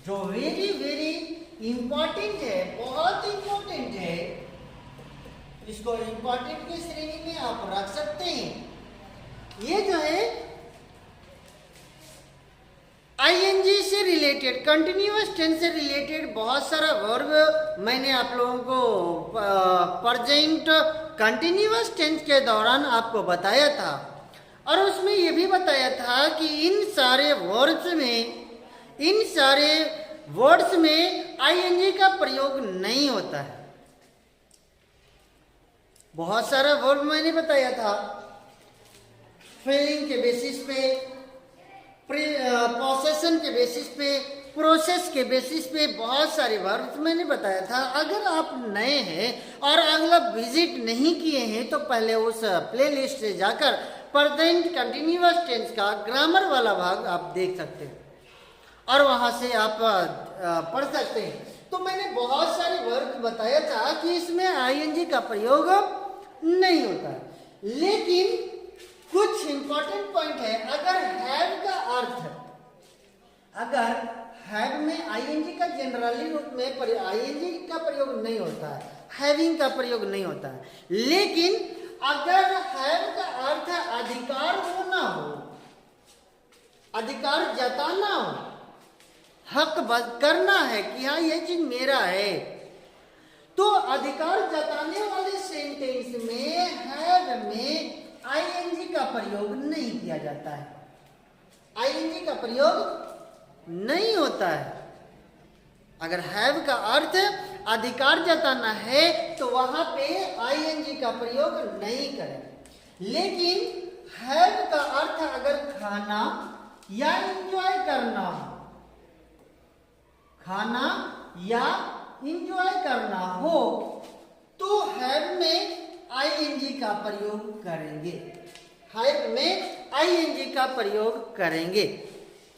जो very very important है, बहुत इंपॉर्टेंट है, इसको इंपॉर्टेंट की श्रेणी में आप रख सकते हैं। ये जो है आईएनजी से रिलेटेड, कंटिन्यूअस टेंस से रिलेटेड बहुत सारा वर्ब मैंने आप लोगों को प्रेजेंट कंटिन्यूअस टेंस के दौरान आपको बताया था, और उसमें ये भी बताया था कि इन सारे वर्ड्स में आईएनजी का प्रयोग नहीं होता है। बहुत सारा वर्ब मैंने बताया था, फीलिंग के बेसिस पे, पोसेशन के बेसिस पे, प्रोसेस के बेसिस पे बहुत सारे वर्ब्स मैंने बताया था। अगर आप नए हैं और अगला विजिट नहीं किए हैं तो पहले उस प्लेलिस्ट से जाकर प्रेजेंट कंटिन्यूअस टेंस का ग्रामर वाला भाग आप देख सकते हैं और वहां से आप पढ़ सकते हैं। तो मैंने बहुत सारे वर्ब बताया था कि इसमें आईएनजी का प्रयोग नहीं होता है, लेकिन कुछ इंपॉर्टेंट पॉइंट है। अगर हैव में आईएनजी का जनरली रूप में आईएनजी का प्रयोग नहीं होता है, हैविंग का प्रयोग नहीं होता है, लेकिन अगर हैव का अर्थ अधिकार होना हो, अधिकार जताना हो, हक करना है कि हाँ ये चीज मेरा है, तो अधिकार जताने वाले सेंटेंस में हैव में आईएनजी का प्रयोग नहीं किया जाता है, आईएनजी का प्रयोग नहीं होता है। अगर हैव का अर्थ अधिकार जताना है तो वहां पे आईएनजी का प्रयोग नहीं करें, लेकिन हैव का अर्थ अगर खाना या एंजॉय करना हो, खाना या एंजॉय करना हो तो हैव में आईएनजी का प्रयोग करेंगे, हैव में आईएनजी का प्रयोग करेंगे।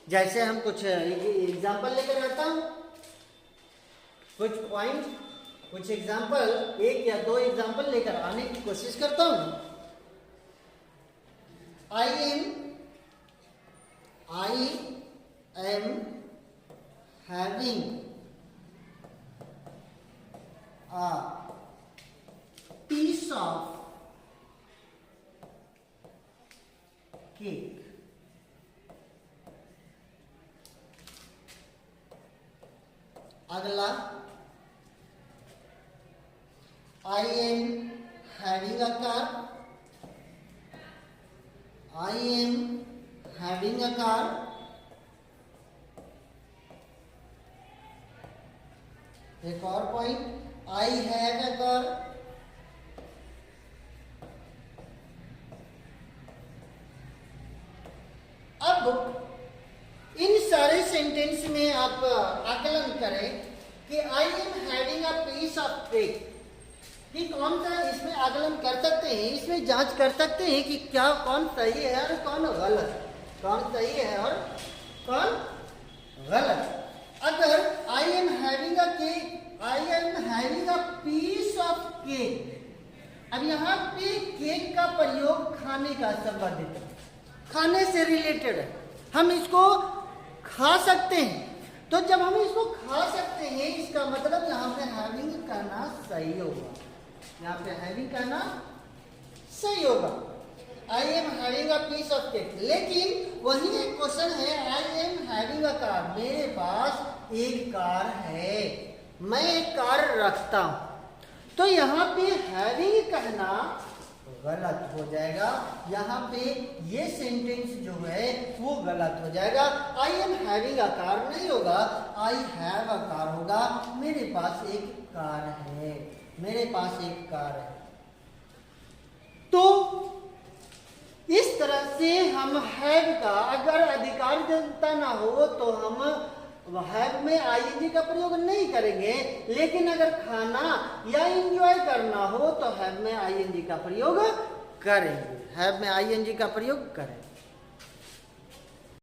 जैसे हम कुछ एग्जाम्पल लेकर आता हूं, कुछ पॉइंट, कुछ एग्जाम्पल, एक या दो एग्जाम्पल लेकर आने की कोशिश करता हूं। आई am having a piece of cake. अगला, I am having a car. I am having a car. एक और point, I have a car. अब इन सारे सेंटेंस में आप आकलन करें कि I am having a piece of cake, कि कौन सा इसमें आकलन कर सकते हैं, इसमें जांच कर सकते हैं कि क्या कौन सही है और कौन गलत, कौन सही है और कौन गलत। अगर I am having a cake, I am having a piece of cake, अब यहाँ पे केक का प्रयोग खाने का संबंधित है, खाने से रिलेटेड है, हम इसको खा सकते हैं। तो जब हम इसको खा सकते हैं इसका मतलब यहाँ पे हैविंग करना सही होगा, यहाँ पे हैविंग करना सही होगा। I am having a piece of cake, लेकिन वही एक क्वेश्चन है, I am having a car, मेरे पास एक कार है, मैं एक कार रखता हूं, तो यहाँ पे हैविंग कहना गलत हो जाएगा, यहाँ पे ये सेंटेंस जो है वो गलत हो जाएगा। आई एम हैविंग अ कार नहीं होगा, आई हैव अ कार होगा, मेरे पास एक कार है, मेरे पास एक कार है। तो इस तरह से हम हैव का अगर अधिकार जताना हो तो हम हैव में आईएनजी का प्रयोग नहीं करेंगे, लेकिन अगर खाना या एंजॉय करना हो तो हैव में आईएनजी का प्रयोग करेंगे, हैव में आईएनजी का प्रयोग करें।